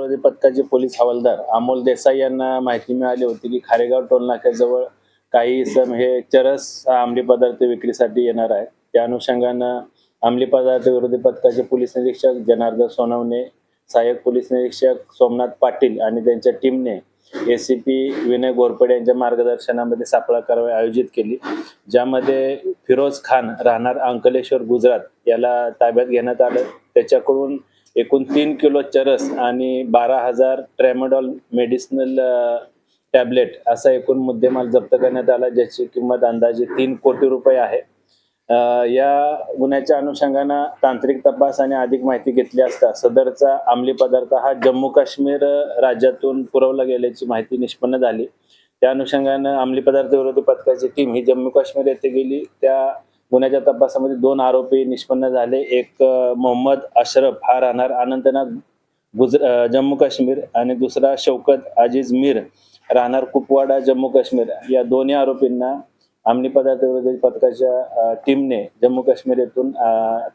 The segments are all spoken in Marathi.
विरोधी पथकाचे पोलीस हवालदार अमोल देसाई यांना माहिती मिळाली होती की खारेगाव टोल नाक्याजवळ काही इसम हे चरस हा अंमली पदार्थ विक्रीसाठी येणार आहे। त्या अनुषंगानं अंमली पदार्थ विरोधी पथकाचे पोलीस निरीक्षक जनार्दन सोनवणे, सहाय्यक पोलीस निरीक्षक सोमनाथ पाटील आणि त्यांच्या टीमने एसीपी विनय घोरपडे यांच्या मार्गदर्शनामध्ये सापळा कारवाई आयोजित केली, ज्यामध्ये फिरोज खान राहणार अंकलेश्वर गुजरात याला ताब्यात घेण्यात आलं। त्याच्याकडून एकूण 3 किलो चरस आणि 12,000 ट्रॅमाडॉल मेडिसिनल टॅबलेट असा एकूण मुद्देमाल जप्त करण्यात आला, ज्याची किंमत अंदाजे 3 कोटी रुपये आहे। या गुन्ह्याच्या अनुषंगानं तांत्रिक तपास आणि अधिक माहिती घेतली असता सदरचा अंमली पदार्थ हा जम्मू काश्मीर राज्यातून पुरवला गेल्याची माहिती निष्पन्न झाली। त्या अनुषंगानं अंमली पदार्थ विरोधी पथकाची टीम ही जम्मू काश्मीर येथे गेली। त्या गुन्ह्याच्या तपासामध्ये 2 आरोपी निष्पन्न झाले। एक मोहम्मद अशरफ हा राहणार अनंतनाग जम्मू काश्मीर आणि दुसरा शौकत अजीज मीर राहणार कुपवाडा जम्मू काश्मीर या दोन्ही आरोपींना अंमली पदार्थ विरोधी पथकाच्या टीमने जम्मू काश्मीर येथून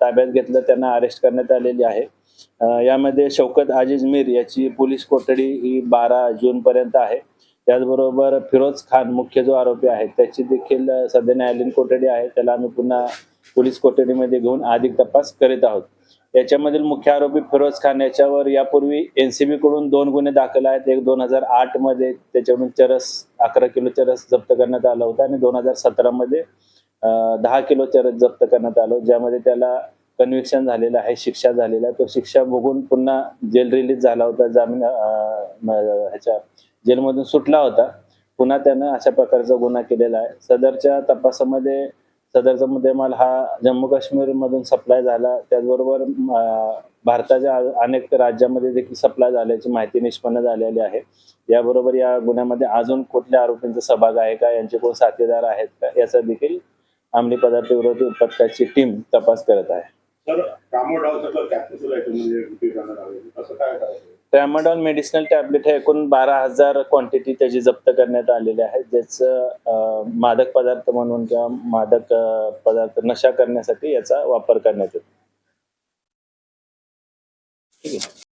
ताब्यात घेतलं, त्यांना अरेस्ट करण्यात आलेली आहे। यामध्ये शौकत अजीज मीर याची पोलीस कोठडी ही 12 जून पर्यंत आहे। त्याचबरोबर फिरोज खान मुख्य जो आरोपी आहे त्याची देखील सध्या न्यायालयीन कोठडी आहे, त्याला आम्ही पुन्हा पोलीस कोठडीमध्ये घेऊन अधिक तपास करीत आहोत। याच्यामधील मुख्य आरोपी फिरोज खान याच्यावर यापूर्वी एनसीबी कडून 2 गुन्हे दाखल आहेत। एक 2008 मध्ये त्याच्याकडून चरस 11 किलो चरस जप्त करण्यात आला होता आणि 2017 मध्ये 10 किलो चरस जप्त करण्यात आलं, ज्यामध्ये त्याला कन्व्हिक्शन झालेलं आहे, शिक्षा झालेला आहे। तो शिक्षा भोगून पुन्हा जेल रिलीज झाला होता, जामीन ह्याच्या जेलमधून सुटला होता। पुन्हा त्यानं अशा प्रकारचा गुन्हा केलेला आहे। सदरच्या तपासामध्ये सदरचा मुद्देमाल हा जम्मू काश्मीरमधून सप्लाय झाला, त्याचबरोबर भारताच्या अनेक राज्यांमध्ये देखील सप्लाय झाल्याची माहिती निष्पन्न झालेली आहे। याबरोबर या गुन्ह्यामध्ये अजून कुठल्या आरोपींचा सहभाग आहे का, यांचे कोण साथीदार आहेत का, याचा देखील अंमली पदार्थ विरोधी पथकाची टीम तपास करत आहे। ट्रॅमाडॉल मेडिसिनल टॅबलेट हे एकूण 12,000 क्वांटिटी त्याची जप्त करण्यात आलेली आहे, ज्याचं मादक पदार्थ म्हणून किंवा मादक पदार्थ नशा करण्यासाठी याचा वापर करण्यात येतो। ठीक आहे।